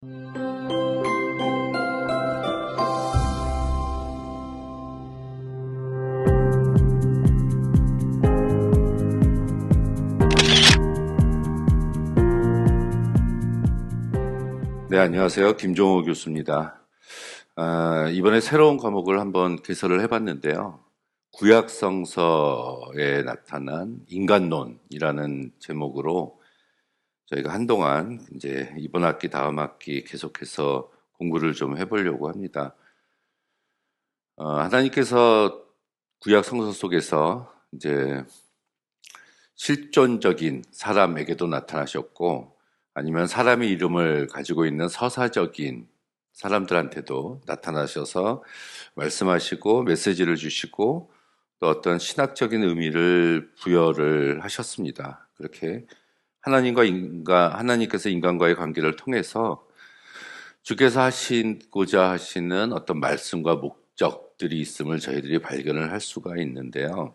네, 안녕하세요. 김종호 교수입니다. 이번에 새로운 과목을 한번 개설을 해봤는데요. 구약성서에 나타난 인간론이라는 제목으로 저희가 한동안 이제 이번 학기, 다음 학기 계속해서 공부를 좀 해보려고 합니다. 하나님께서 구약성서 속에서 이제 실존적인 사람에게도 나타나셨고, 아니면 사람의 이름을 가지고 있는 서사적인 사람들한테도 나타나셔서 말씀하시고 메시지를 주시고 또 어떤 신학적인 의미를 부여를 하셨습니다. 그렇게 하나님께서 인간과의 관계를 통해서 주께서 하시고자 하시는 어떤 말씀과 목적들이 있음을 저희들이 발견을 할 수가 있는데요.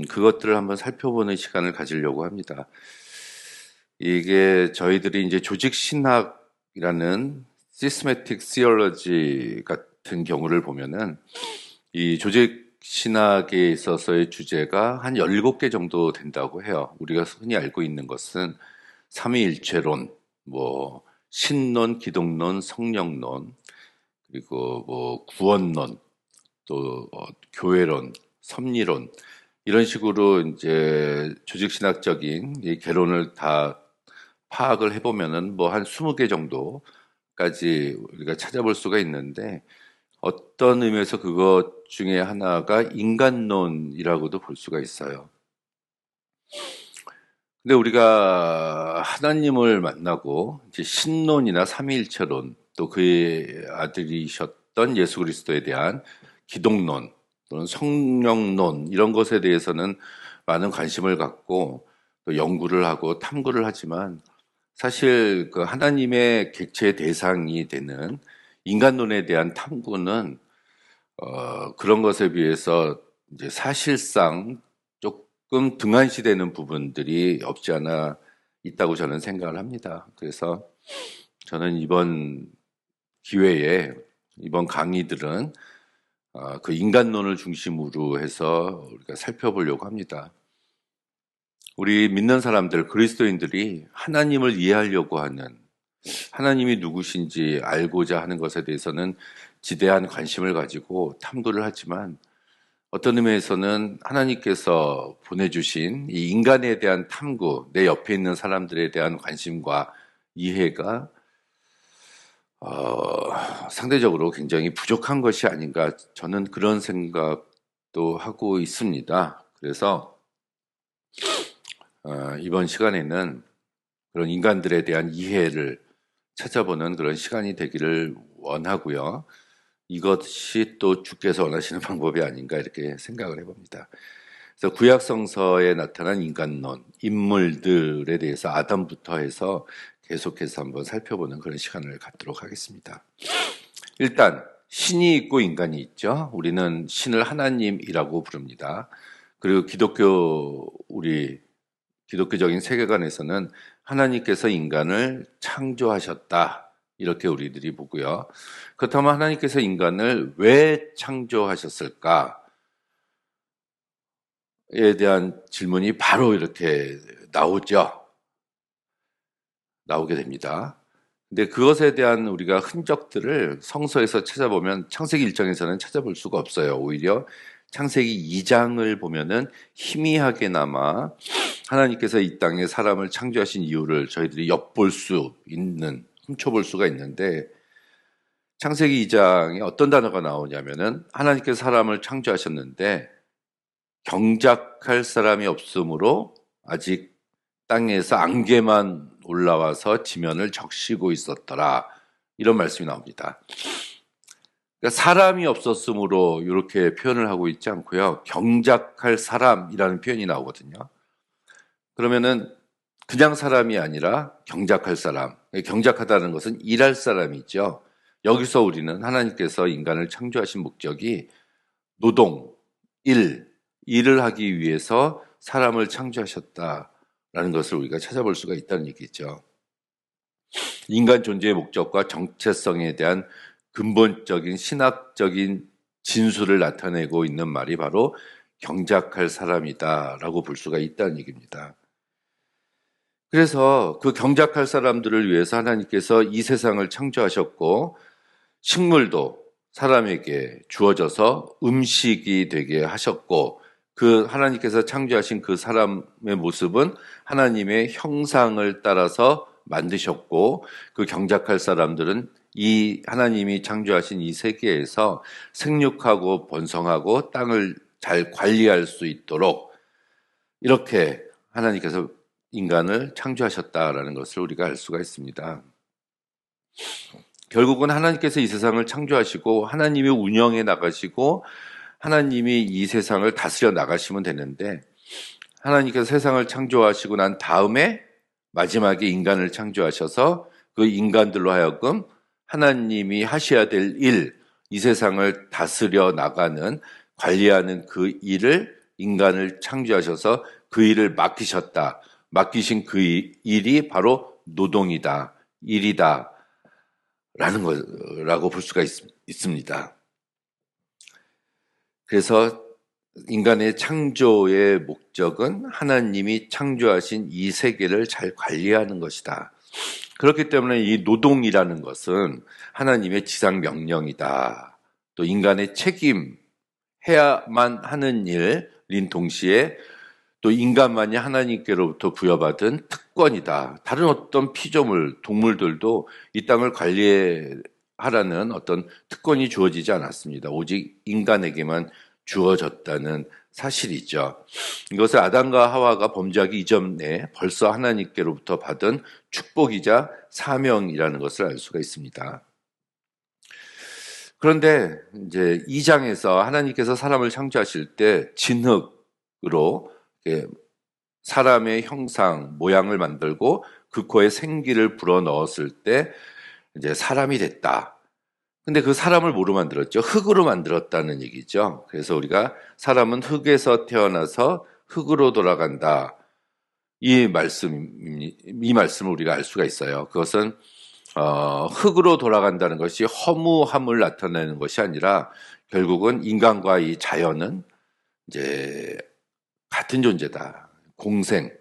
그것들을 한번 살펴보는 시간을 가지려고 합니다. 이게 저희들이 이제 조직신학이라는 Systematic Theology 같은 경우를 보면은 이 조직신학에 있어서의 주제가 한 17개 정도 된다고 해요. 우리가 흔히 알고 있는 것은 삼위일체론, 신론, 기독론, 성령론, 그리고 구원론, 또 교회론, 섭리론, 이런 식으로 이제 조직신학적인 이 개론을 다 파악을 해보면은 한 20개 정도까지 우리가 찾아볼 수가 있는데, 어떤 의미에서 그것 중에 하나가 인간론이라고도 볼 수가 있어요. 근데 우리가 하나님을 만나고 이제 신론이나 삼위일체론, 또 그의 아들이셨던 예수 그리스도에 대한 기독론 또는 성령론, 이런 것에 대해서는 많은 관심을 갖고 또 연구를 하고 탐구를 하지만, 사실 그 하나님의 객체의 대상이 되는 인간론에 대한 탐구는 그런 것에 비해서 이제 사실상 조금 등한시되는 부분들이 없지 않아 있다고 저는 생각을 합니다. 그래서 저는 이번 기회에, 이번 강의들은 그 인간론을 중심으로 해서 우리가 살펴보려고 합니다. 우리 믿는 사람들, 그리스도인들이 하나님을 이해하려고 하는, 하나님이 누구신지 알고자 하는 것에 대해서는 지대한 관심을 가지고 탐구를 하지만, 어떤 의미에서는 하나님께서 보내주신 이 인간에 대한 탐구, 내 옆에 있는 사람들에 대한 관심과 이해가 상대적으로 굉장히 부족한 것이 아닌가, 저는 그런 생각도 하고 있습니다. 그래서 이번 시간에는 그런 인간들에 대한 이해를 찾아보는 그런 시간이 되기를 원하고요. 이것이 또 주께서 원하시는 방법이 아닌가, 이렇게 생각을 해봅니다. 그래서 구약성서에 나타난 인간론, 인물들에 대해서 아담부터 해서 계속해서 한번 살펴보는 그런 시간을 갖도록 하겠습니다. 일단 신이 있고 인간이 있죠. 우리는 신을 하나님이라고 부릅니다. 그리고 우리 기독교적인 세계관에서는 하나님께서 인간을 창조하셨다, 이렇게 우리들이 보고요. 그렇다면 하나님께서 인간을 왜 창조하셨을까에 대한 질문이 바로 이렇게 나오게 됩니다. 근데 그것에 대한 우리가 흔적들을 성서에서 찾아보면 창세기 1장에서는 찾아볼 수가 없어요. 오히려 창세기 2장을 보면은 희미하게나마 하나님께서 이 땅에 사람을 창조하신 이유를 저희들이 훔쳐볼 수가 있는데, 창세기 2장에 어떤 단어가 나오냐면은 하나님께서 사람을 창조하셨는데 경작할 사람이 없으므로 아직 땅에서 안개만 올라와서 지면을 적시고 있었더라, 이런 말씀이 나옵니다. 그러니까 사람이 없었으므로 이렇게 표현을 하고 있지 않고요, 경작할 사람이라는 표현이 나오거든요. 그러면은 그냥 사람이 아니라 경작할 사람, 경작하다는 것은 일할 사람이죠. 여기서 우리는 하나님께서 인간을 창조하신 목적이 노동, 일을 하기 위해서 사람을 창조하셨다라는 것을 우리가 찾아볼 수가 있다는 얘기죠. 인간 존재의 목적과 정체성에 대한 근본적인 신학적인 진수를 나타내고 있는 말이 바로 경작할 사람이다라고 볼 수가 있다는 얘기입니다. 그래서 그 경작할 사람들을 위해서 하나님께서 이 세상을 창조하셨고 식물도 사람에게 주어져서 음식이 되게 하셨고 그 하나님께서 창조하신 그 사람의 모습은 하나님의 형상을 따라서 만드셨고 그 경작할 사람들은 이 하나님이 창조하신 이 세계에서 생육하고 번성하고 땅을 잘 관리할 수 있도록 이렇게 하나님께서 인간을 창조하셨다라는 것을 우리가 알 수가 있습니다. 결국은 하나님께서 이 세상을 창조하시고 하나님이 운영해 나가시고 하나님이 이 세상을 다스려 나가시면 되는데 하나님께서 세상을 창조하시고 난 다음에 마지막에 인간을 창조하셔서 그 인간들로 하여금 하나님이 하셔야 될 일, 이 세상을 다스려 나가는 관리하는 그 일을 인간을 창조하셔서 그 일을 맡기셨다. 맡기신 그 일이 바로 노동이다, 일이다 라는 거라고 볼 수가 있습니다. 그래서 인간의 창조의 목적은 하나님이 창조하신 이 세계를 잘 관리하는 것이다. 그렇기 때문에 이 노동이라는 것은 하나님의 지상 명령이다. 또 인간의 책임해야만 하는 일인 동시에 또 인간만이 하나님께로부터 부여받은 특권이다. 다른 어떤 피조물, 동물들도 이 땅을 관리하라는 어떤 특권이 주어지지 않았습니다. 오직 인간에게만 주어졌다는 사실이죠. 이것을 아담과 하와가 범죄하기 이전에 벌써 하나님께로부터 받은 축복이자 사명이라는 것을 알 수가 있습니다. 그런데 이제 2장에서 하나님께서 사람을 창조하실 때 진흙으로 사람의 형상, 모양을 만들고 그 코에 생기를 불어 넣었을 때 이제 사람이 됐다. 근데 그 사람을 뭐로 만들었죠? 흙으로 만들었다는 얘기죠. 그래서 우리가 사람은 흙에서 태어나서 흙으로 돌아간다. 이 말씀을 우리가 알 수가 있어요. 그것은 흙으로 돌아간다는 것이 허무함을 나타내는 것이 아니라 결국은 인간과 이 자연은 이제 같은 존재다. 공생을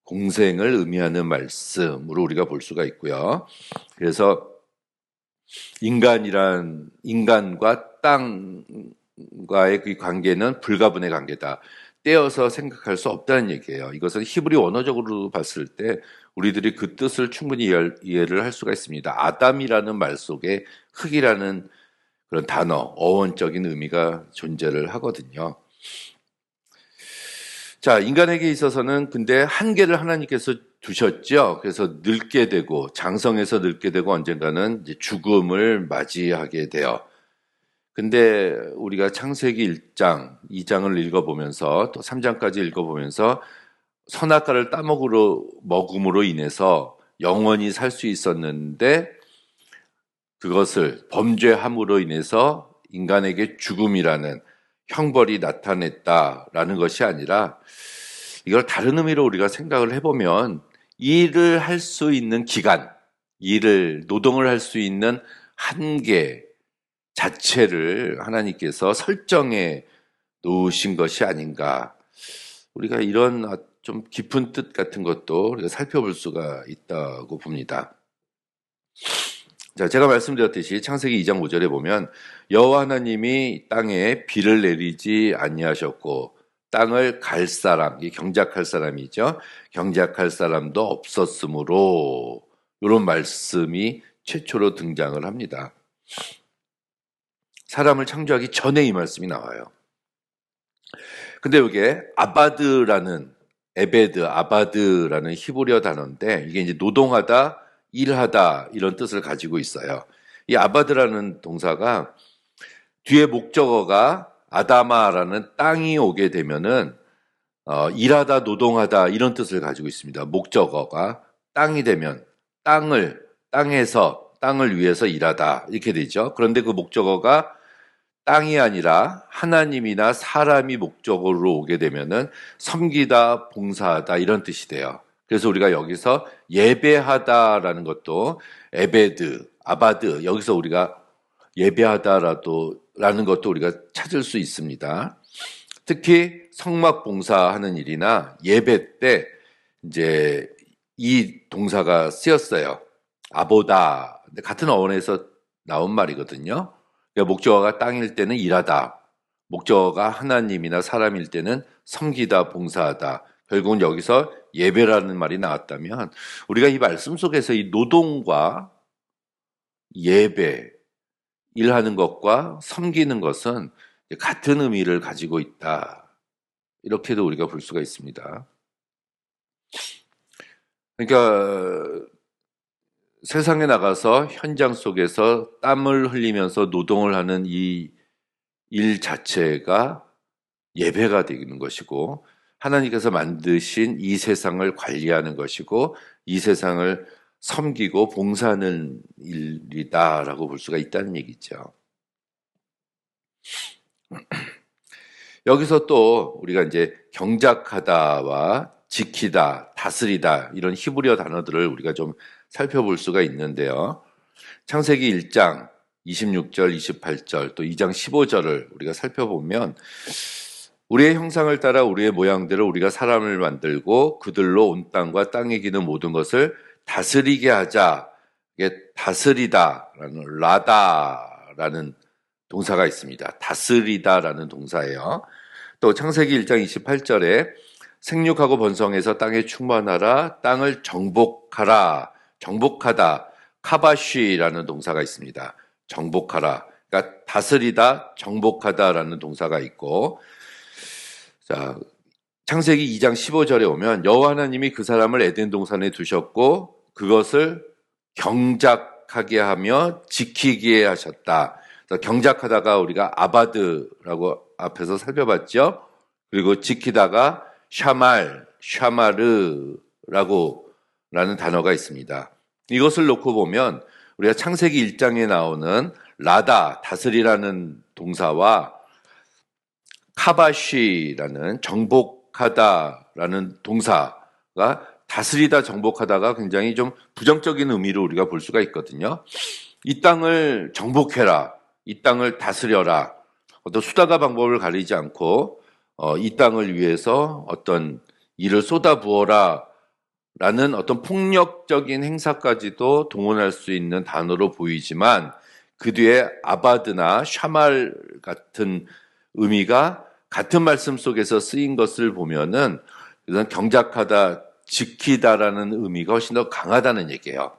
의미하는 말씀으로 우리가 볼 수가 있고요. 그래서 인간과 땅과의 그 관계는 불가분의 관계다. 떼어서 생각할 수 없다는 얘기예요. 이것은 히브리 원어적으로 봤을 때 우리들이 그 뜻을 충분히 이해를 할 수가 있습니다. 아담이라는 말 속에 흙이라는 그런 단어, 어원적인 의미가 존재를 하거든요. 자, 인간에게 있어서는 근데 한계를 하나님께서 두셨죠. 그래서 늙게 되고 장성해서 늙게 되고 언젠가는 이제 죽음을 맞이하게 돼요. 근데 우리가 창세기 1장, 2장을 읽어보면서 또 3장까지 읽어보면서 선악과를 먹음으로 인해서 영원히 살 수 있었는데 그것을 범죄함으로 인해서 인간에게 죽음이라는 형벌이 나타냈다라는 것이 아니라 이걸 다른 의미로 우리가 생각을 해보면 일을 할 수 있는 기간, 노동을 할 수 있는 한계 자체를 하나님께서 설정해 놓으신 것이 아닌가. 우리가 이런 좀 깊은 뜻 같은 것도 우리가 살펴볼 수가 있다고 봅니다. 자, 제가 말씀드렸듯이 창세기 2장 5절에 보면 여호와 하나님이 땅에 비를 내리지 아니하셨고 땅을 갈 사람, 경작할 사람이죠. 경작할 사람도 없었으므로 이런 말씀이 최초로 등장을 합니다. 사람을 창조하기 전에 이 말씀이 나와요. 근데 이게 아바드라는 히브리어 단어인데 이게 이제 노동하다, 일하다 이런 뜻을 가지고 있어요. 이 아바드라는 동사가 뒤에 목적어가 아다마라는 땅이 오게 되면은 일하다, 노동하다 이런 뜻을 가지고 있습니다. 목적어가 땅이 되면 땅을 위해서 일하다 이렇게 되죠. 그런데 그 목적어가 땅이 아니라 하나님이나 사람이 목적어로 오게 되면은 섬기다, 봉사하다 이런 뜻이 돼요. 그래서 우리가 여기서 예배하다라는 것도 에베드, 아바드, 여기서 우리가 예배하다라는 것도 우리가 찾을 수 있습니다. 특히 성막 봉사하는 일이나 예배 때 이제 이 동사가 쓰였어요. 아보다. 같은 어원에서 나온 말이거든요. 그러니까 목적어가 땅일 때는 일하다. 목적어가 하나님이나 사람일 때는 섬기다, 봉사하다. 결국은 여기서 예배라는 말이 나왔다면 우리가 이 말씀 속에서 이 노동과 예배, 일하는 것과 섬기는 것은 같은 의미를 가지고 있다. 이렇게도 우리가 볼 수가 있습니다. 그러니까 세상에 나가서 현장 속에서 땀을 흘리면서 노동을 하는 이 일 자체가 예배가 되는 것이고 하나님께서 만드신 이 세상을 관리하는 것이고 이 세상을 섬기고 봉사하는 일이다라고 볼 수가 있다는 얘기죠. 여기서 또 우리가 이제 경작하다와 지키다, 다스리다 이런 히브리어 단어들을 우리가 좀 살펴볼 수가 있는데요. 창세기 1장 26절, 28절 또 2장 15절을 우리가 살펴보면 우리의 형상을 따라 우리의 모양대로 우리가 사람을 만들고 그들로 온 땅과 땅에 기는 모든 것을 다스리게 하자. 이게 다스리다라는 라다라는 동사가 있습니다. 다스리다라는 동사예요. 또 창세기 1장 28절에 생육하고 번성해서 땅에 충만하라, 땅을 정복하라, 정복하다, 카바쉬라는 동사가 있습니다. 정복하라, 그러니까 다스리다, 정복하다라는 동사가 있고, 자, 창세기 2장 15절에 오면 여호와 하나님이 그 사람을 에덴 동산에 두셨고 그것을 경작하게 하며 지키게 하셨다. 경작하다가 우리가 아바드라고 앞에서 살펴봤죠. 그리고 지키다가 샤마르라고 라는 단어가 있습니다. 이것을 놓고 보면 우리가 창세기 1장에 나오는 라다, 다스리라는 동사와 카바쉬라는 정복하다라는 동사가 다스리다, 정복하다가 굉장히 좀 부정적인 의미로 우리가 볼 수가 있거든요. 이 땅을 정복해라, 이 땅을 다스려라, 어떤 수단과 방법을 가리지 않고 이 땅을 위해서 어떤 일을 쏟아부어라 라는 어떤 폭력적인 행사까지도 동원할 수 있는 단어로 보이지만 그 뒤에 아바드나 샤말 같은 의미가 같은 말씀 속에서 쓰인 것을 보면은 경작하다, 지키다라는 의미가 훨씬 더 강하다는 얘기예요.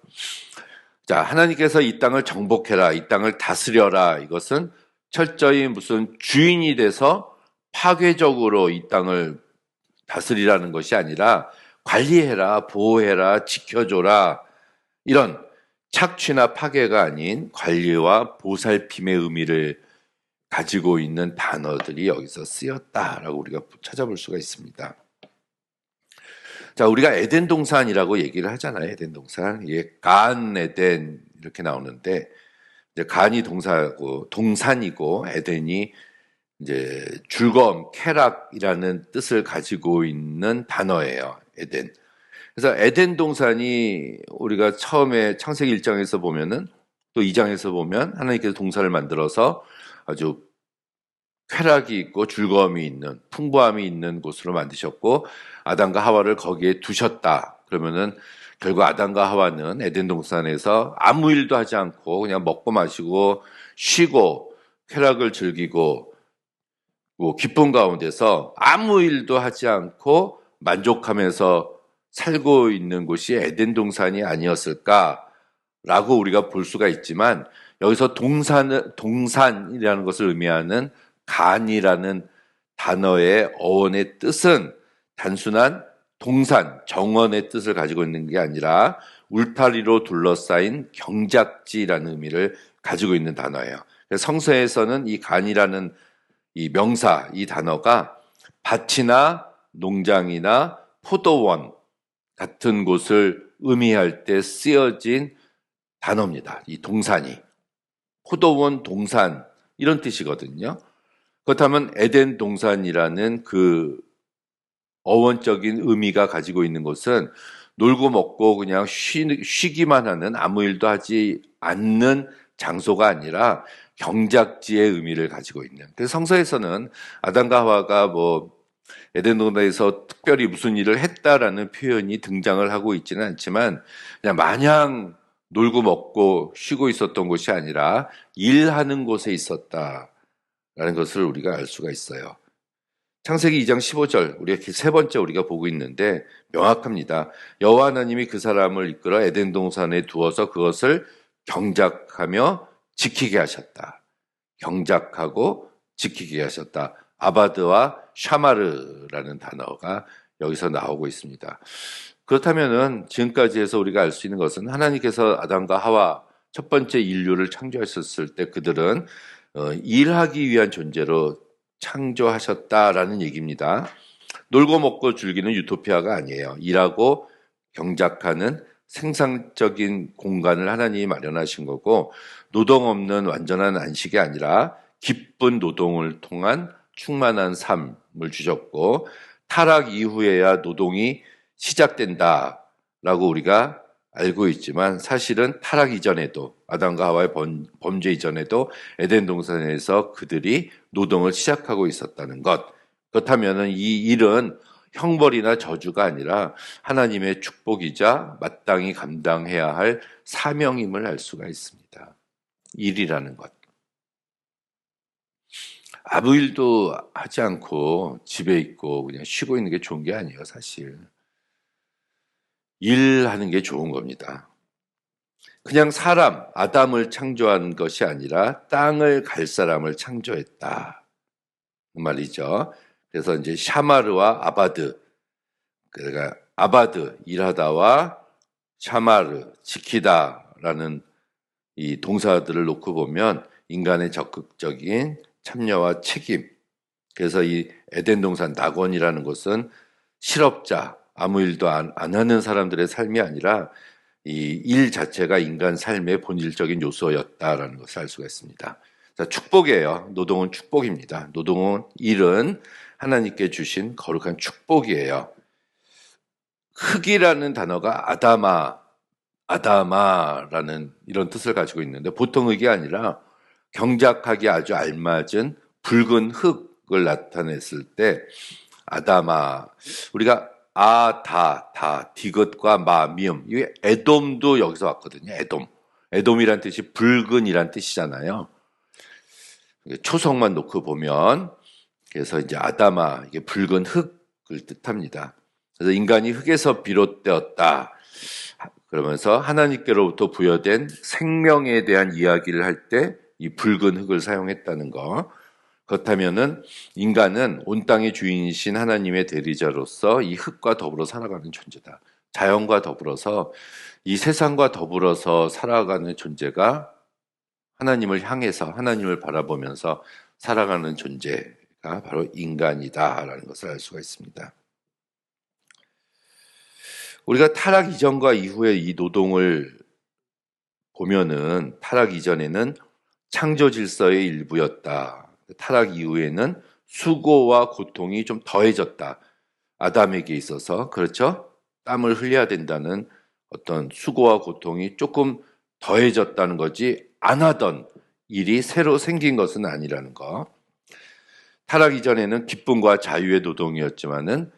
자, 하나님께서 이 땅을 정복해라, 이 땅을 다스려라. 이것은 철저히 무슨 주인이 돼서 파괴적으로 이 땅을 다스리라는 것이 아니라 관리해라, 보호해라, 지켜줘라. 이런 착취나 파괴가 아닌 관리와 보살핌의 의미를 가지고 있는 단어들이 여기서 쓰였다라고 우리가 찾아볼 수가 있습니다. 자, 우리가 에덴 동산이라고 얘기를 하잖아요. 에덴 동산. 이게 간 에덴 이렇게 나오는데 이제 간이 동사고 동산이고 에덴이 이제 즐거움, 쾌락이라는 뜻을 가지고 있는 단어예요. 에덴. 그래서 에덴 동산이 우리가 처음에 창세기 1장에서 보면은 또 2장에서 보면 하나님께서 동산을 만들어서 아주 쾌락이 있고 즐거움이 있는 풍부함이 있는 곳으로 만드셨고 아담과 하와를 거기에 두셨다. 그러면은 결국 아담과 하와는 에덴 동산에서 아무 일도 하지 않고 그냥 먹고 마시고 쉬고 쾌락을 즐기고 뭐 기쁨 가운데서 아무 일도 하지 않고 만족하면서 살고 있는 곳이 에덴 동산이 아니었을까라고 우리가 볼 수가 있지만 여기서 동산이라는 것을 의미하는 간이라는 단어의 어원의 뜻은 단순한 동산, 정원의 뜻을 가지고 있는 게 아니라 울타리로 둘러싸인 경작지라는 의미를 가지고 있는 단어예요. 성서에서는 이 간이라는 이 명사, 이 단어가 밭이나 농장이나 포도원 같은 곳을 의미할 때 쓰여진 단어입니다. 이 동산이. 포도원, 동산 이런 뜻이거든요. 그렇다면 에덴 동산이라는 그 어원적인 의미가 가지고 있는 것은 놀고 먹고 그냥 쉬기만 하는 아무 일도 하지 않는 장소가 아니라 경작지의 의미를 가지고 있는. 그래서 성서에서는 아담과 하와가 에덴 동산에서 특별히 무슨 일을 했다라는 표현이 등장을 하고 있지는 않지만 그냥 마냥 놀고 먹고 쉬고 있었던 곳이 아니라 일하는 곳에 있었다라는 것을 우리가 알 수가 있어요. 창세기 2장 15절, 우리가 세 번째 우리가 보고 있는데 명확합니다. 여호와 하나님이 그 사람을 이끌어 에덴 동산에 두어서 그것을 경작하며 지키게 하셨다. 경작하고 지키게 하셨다. 아바드와 샤마르라는 단어가 여기서 나오고 있습니다. 그렇다면은 지금까지 해서 우리가 알 수 있는 것은 하나님께서 아담과 하와 첫 번째 인류를 창조하셨을 때 그들은 일하기 위한 존재로 창조하셨다라는 얘기입니다. 놀고 먹고 즐기는 유토피아가 아니에요. 일하고 경작하는 생산적인 공간을 하나님이 마련하신 거고 노동 없는 완전한 안식이 아니라 기쁜 노동을 통한 충만한 삶을 주셨고 타락 이후에야 노동이 시작된다라고 우리가 알고 있지만 사실은 타락 이전에도 아담과 하와의 범죄 이전에도 에덴 동산에서 그들이 노동을 시작하고 있었다는 것. 그렇다면 이 일은 형벌이나 저주가 아니라 하나님의 축복이자 마땅히 감당해야 할 사명임을 알 수가 있습니다. 일이라는 것. 아무 일도 하지 않고 집에 있고 그냥 쉬고 있는 게 좋은 게 아니에요, 사실. 일하는 게 좋은 겁니다. 그냥 사람, 아담을 창조한 것이 아니라 땅을 갈 사람을 창조했다. 그 말이죠. 그래서 이제 샤마르와 아바드, 그러니까 아바드, 일하다와 샤마르, 지키다라는 이 동사들을 놓고 보면 인간의 적극적인 참여와 책임. 그래서 이 에덴 동산 낙원이라는 것은 실업자, 아무 일도 안 하는 사람들의 삶이 아니라 이 일 자체가 인간 삶의 본질적인 요소였다라는 것을 알 수가 있습니다. 자, 축복이에요. 노동은 축복입니다. 노동은 일은 하나님께 주신 거룩한 축복이에요. 흙이라는 단어가 아다마라는 이런 뜻을 가지고 있는데 보통 흙이 아니라 경작하기 아주 알맞은 붉은 흙을 나타냈을 때 아다마, 우리가 디귿과 미음. 이 에돔도 여기서 왔거든요. 에돔이란 뜻이 붉은이란 뜻이잖아요. 초성만 놓고 보면, 그래서 이제 아다마, 이게 붉은 흙을 뜻합니다. 그래서 인간이 흙에서 비롯되었다. 그러면서 하나님께로부터 부여된 생명에 대한 이야기를 할 때 이 붉은 흙을 사용했다는 거. 그렇다면은 인간은 온 땅의 주인이신 하나님의 대리자로서 이 흙과 더불어 살아가는 존재다. 자연과 더불어서 이 세상과 더불어서 살아가는 존재가 하나님을 향해서 하나님을 바라보면서 살아가는 존재가 바로 인간이다라는 것을 알 수가 있습니다. 우리가 타락 이전과 이후의 이 노동을 보면은 타락 이전에는 창조 질서의 일부였다. 타락 이후에는 수고와 고통이 좀 더해졌다. 아담에게 있어서 그렇죠? 땀을 흘려야 된다는 어떤 수고와 고통이 조금 더해졌다는 거지 안 하던 일이 새로 생긴 것은 아니라는 거. 타락 이전에는 기쁨과 자유의 노동이었지만은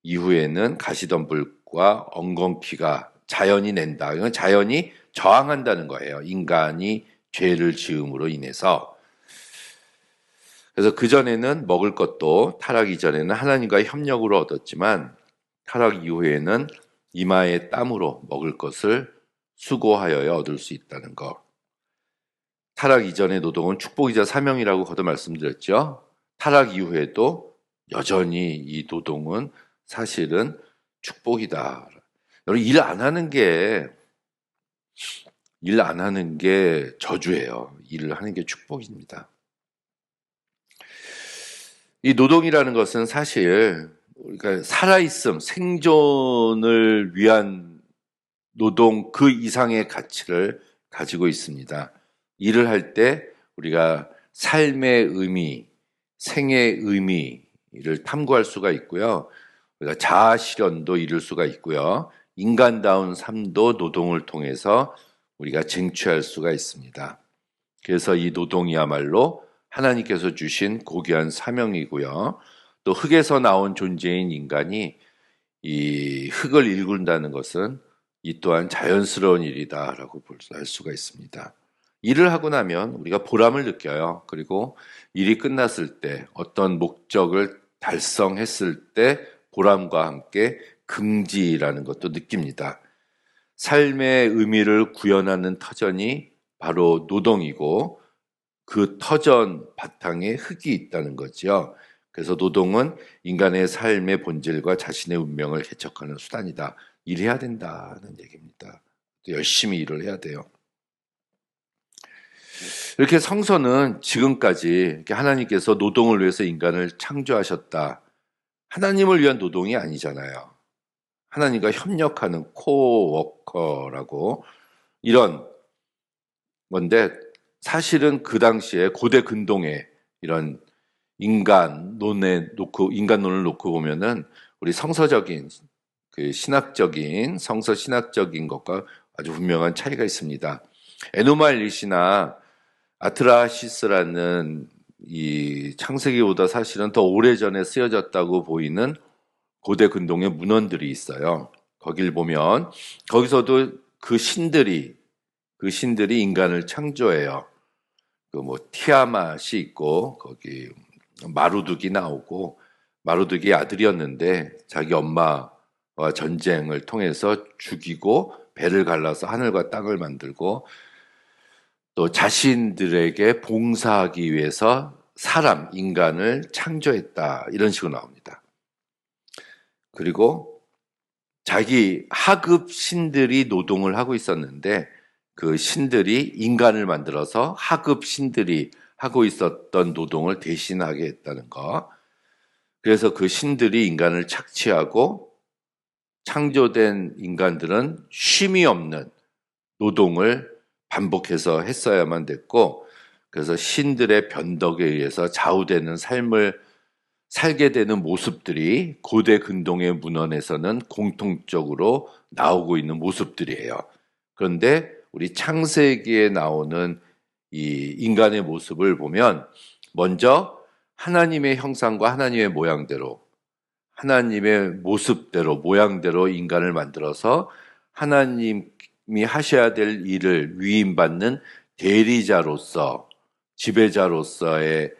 이후에는 가시덤불과 엉겅퀴가 자연이 낸다. 이건 자연이 저항한다는 거예요. 인간이 죄를 지음으로 인해서. 그래서 그전에는 먹을 것도 타락 이전에는 하나님과의 협력으로 얻었지만 타락 이후에는 이마의 땀으로 먹을 것을 수고하여야 얻을 수 있다는 것. 타락 이전의 노동은 축복이자 사명이라고 거듭 말씀드렸죠. 타락 이후에도 여전히 이 노동은 사실은 축복이다. 여러분, 일 안 하는 게 저주예요. 일을 하는 게 축복입니다. 이 노동이라는 것은 사실 우리가 살아있음, 생존을 위한 노동 그 이상의 가치를 가지고 있습니다. 일을 할 때 우리가 삶의 의미, 생의 의미를 탐구할 수가 있고요. 우리가 자아 실현도 이룰 수가 있고요. 인간다운 삶도 노동을 통해서 우리가 쟁취할 수가 있습니다. 그래서 이 노동이야말로 하나님께서 주신 고귀한 사명이고요. 또 흙에서 나온 존재인 인간이 이 흙을 일군다는 것은 이 또한 자연스러운 일이다라고 할 수가 있습니다. 일을 하고 나면 우리가 보람을 느껴요. 그리고 일이 끝났을 때 어떤 목적을 달성했을 때 보람과 함께 긍지라는 것도 느낍니다. 삶의 의미를 구현하는 터전이 바로 노동이고 그 터전 바탕에 흙이 있다는 거죠. 그래서 노동은 인간의 삶의 본질과 자신의 운명을 개척하는 수단이다. 일해야 된다는 얘기입니다. 열심히 일을 해야 돼요. 이렇게 성서는 지금까지 이렇게 하나님께서 노동을 위해서 인간을 창조하셨다. 하나님을 위한 노동이 아니잖아요. 하나님과 협력하는 코워커라고 이런 건데 사실은 그 당시에 고대 근동에 이런 인간론을 놓고 보면은 우리 성서적인 그 신학적인 성서 신학적인 것과 아주 분명한 차이가 있습니다. 에노말릿이나 아트라시스라는 이 창세기보다 사실은 더 오래전에 쓰여졌다고 보이는 고대 근동의 문헌들이 있어요. 거길 보면 거기서도 그 신들이 인간을 창조해요. 그 뭐 티아맛이 있고 거기 마루둑이 나오고 마루둑이 아들이었는데 자기 엄마와 전쟁을 통해서 죽이고 배를 갈라서 하늘과 땅을 만들고 또 자신들에게 봉사하기 위해서 인간을 창조했다. 이런 식으로 나옵니다. 그리고 자기 하급 신들이 노동을 하고 있었는데 그 신들이 인간을 만들어서 하급 신들이 하고 있었던 노동을 대신하게 했다는 거. 그래서 그 신들이 인간을 착취하고 창조된 인간들은 쉼이 없는 노동을 반복해서 했어야만 됐고, 그래서 신들의 변덕에 의해서 좌우되는 삶을 살게 되는 모습들이 고대 근동의 문헌에서는 공통적으로 나오고 있는 모습들이에요. 그런데 우리 창세기에 나오는 이 인간의 모습을 보면 먼저 하나님의 형상과 하나님의 모양대로 하나님의 모습대로 모양대로 인간을 만들어서 하나님이 하셔야 될 일을 위임받는 대리자로서 지배자로서의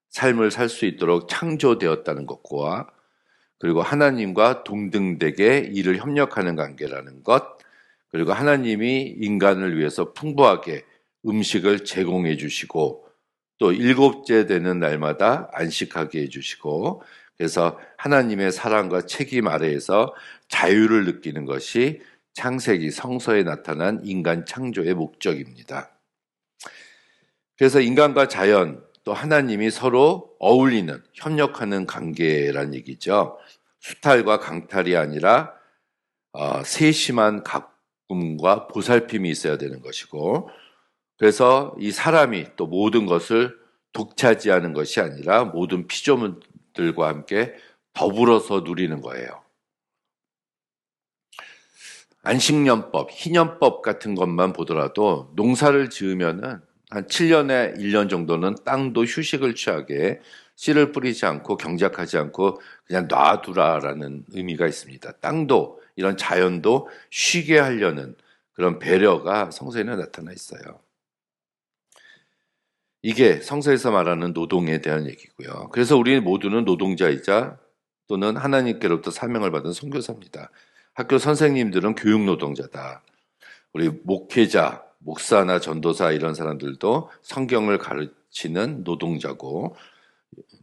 삶을 살 수 있도록 창조되었다는 것과 그리고 하나님과 동등되게 일을 협력하는 관계라는 것, 그리고 하나님이 인간을 위해서 풍부하게 음식을 제공해 주시고 또 일곱째 되는 날마다 안식하게 해주시고 그래서 하나님의 사랑과 책임 아래에서 자유를 느끼는 것이 창세기 성서에 나타난 인간 창조의 목적입니다. 그래서 인간과 자연 또 하나님이 서로 어울리는 협력하는 관계란 얘기죠. 수탈과 강탈이 아니라 세심한 가꿈과 보살핌이 있어야 되는 것이고 그래서 이 사람이 또 모든 것을 독차지하는 것이 아니라 모든 피조물들과 함께 더불어서 누리는 거예요. 안식년법, 희년법 같은 것만 보더라도 농사를 지으면은 한 7년에 1년 정도는 땅도 휴식을 취하게 씨를 뿌리지 않고 경작하지 않고 그냥 놔두라라는 의미가 있습니다. 땅도 이런 자연도 쉬게 하려는 그런 배려가 성서에는 나타나 있어요. 이게 성서에서 말하는 노동에 대한 얘기고요. 그래서 우리 모두는 노동자이자 또는 하나님께로부터 사명을 받은 선교사입니다. 학교 선생님들은 교육 노동자다. 우리 목회자, 목사나 전도사 이런 사람들도 성경을 가르치는 노동자고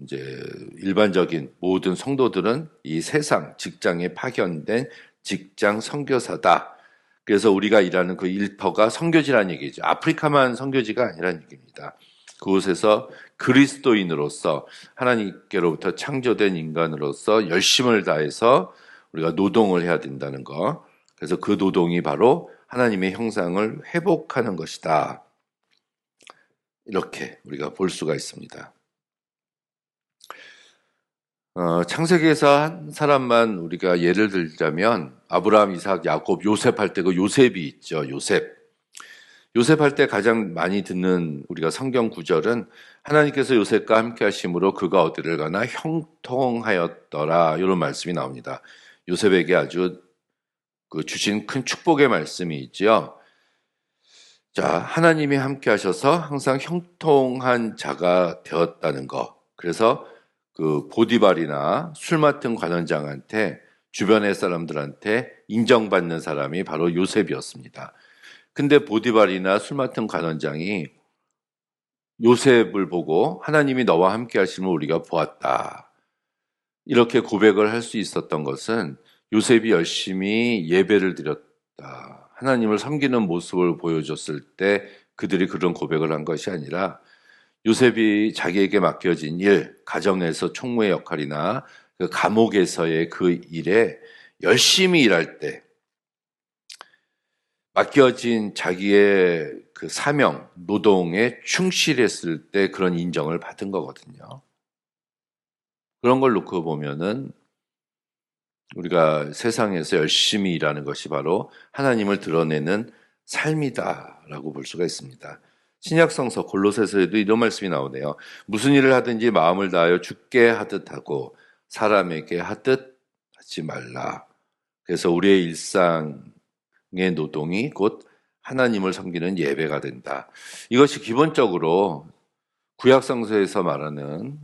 이제 일반적인 모든 성도들은 이 세상 직장에 파견된 직장 선교사다. 그래서 우리가 일하는 그 일터가 선교지라는 얘기죠. 아프리카만 선교지가 아니라는 얘기입니다. 그곳에서 그리스도인으로서 하나님께로부터 창조된 인간으로서 열심을 다해서 우리가 노동을 해야 된다는 거. 그래서 그 노동이 바로 하나님의 형상을 회복하는 것이다. 이렇게 우리가 볼 수가 있습니다. 창세기에서 한 사람만 우리가 예를 들자면 아브라함, 이삭, 야곱, 요셉 할 때 그 요셉이 있죠. 요셉. 요셉 할 때 가장 많이 듣는 우리가 성경 구절은 하나님께서 요셉과 함께 하심으로 그가 어디를 가나 형통하였더라. 이런 말씀이 나옵니다. 요셉에게 아주 그 주신 큰 축복의 말씀이 있죠. 자, 하나님이 함께 하셔서 항상 형통한 자가 되었다는 거. 그래서 그 보디발이나 술 맡은 관원장한테 주변의 사람들한테 인정받는 사람이 바로 요셉이었습니다. 근데 보디발이나 술 맡은 관원장이 요셉을 보고 하나님이 너와 함께 하심을 우리가 보았다. 이렇게 고백을 할 수 있었던 것은 요셉이 열심히 예배를 드렸다. 하나님을 섬기는 모습을 보여줬을 때 그들이 그런 고백을 한 것이 아니라 요셉이 자기에게 맡겨진 일, 가정에서 총무의 역할이나 그 감옥에서의 그 일에 열심히 일할 때 맡겨진 자기의 그 사명, 노동에 충실했을 때 그런 인정을 받은 거거든요. 그런 걸 놓고 보면은 우리가 세상에서 열심히 일하는 것이 바로 하나님을 드러내는 삶이다라고 볼 수가 있습니다. 신약성서 골로새서에도 이런 말씀이 나오네요. 무슨 일을 하든지 마음을 다하여 주께 하듯 하고 사람에게 하듯 하지 말라. 그래서 우리의 일상의 노동이 곧 하나님을 섬기는 예배가 된다. 이것이 기본적으로 구약성서에서 말하는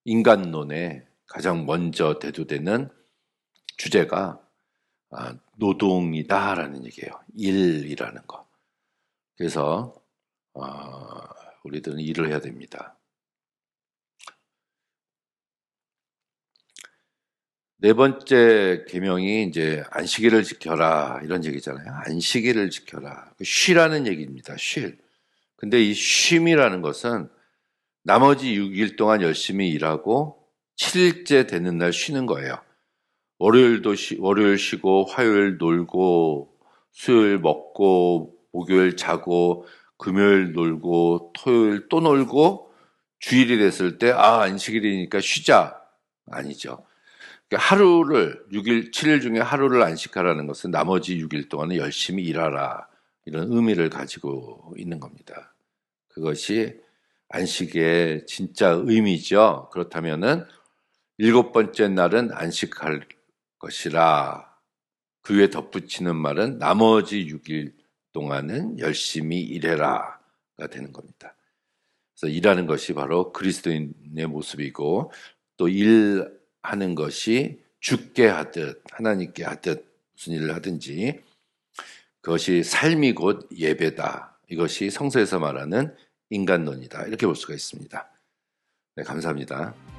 인간론에 가장 먼저 대두되는 주제가 노동이다라는 얘기예요. 일이라는 거. 그래서 우리들은 일을 해야 됩니다. 네 번째 계명이 이제 안식일을 지켜라 이런 얘기잖아요. 안식일을 지켜라. 쉬라는 얘기입니다. 쉴. 근데 이 쉼이라는 것은 나머지 6일 동안 열심히 일하고 7일째 되는 날 쉬는 거예요. 월요일 쉬고 화요일 놀고 수요일 먹고 목요일 자고 금요일 놀고 토요일 또 놀고 주일이 됐을 때 안식일이니까 쉬자. 아니죠. 그러니까 하루를 6일, 7일 중에 하루를 안식하라는 것은 나머지 6일 동안은 열심히 일하라. 이런 의미를 가지고 있는 겁니다. 그것이 안식의 진짜 의미죠. 그렇다면은 7번째 날은 안식할 것이라. 그 위에 덧붙이는 말은 나머지 6일 동안은 열심히 일해라가 되는 겁니다. 그래서 일하는 것이 바로 그리스도인의 모습이고 또 일하는 것이 주께 하듯 하나님께 하듯 무슨 일을 하든지 그것이 삶이 곧 예배다. 이것이 성서에서 말하는 인간론이다. 이렇게 볼 수가 있습니다. 네, 감사합니다.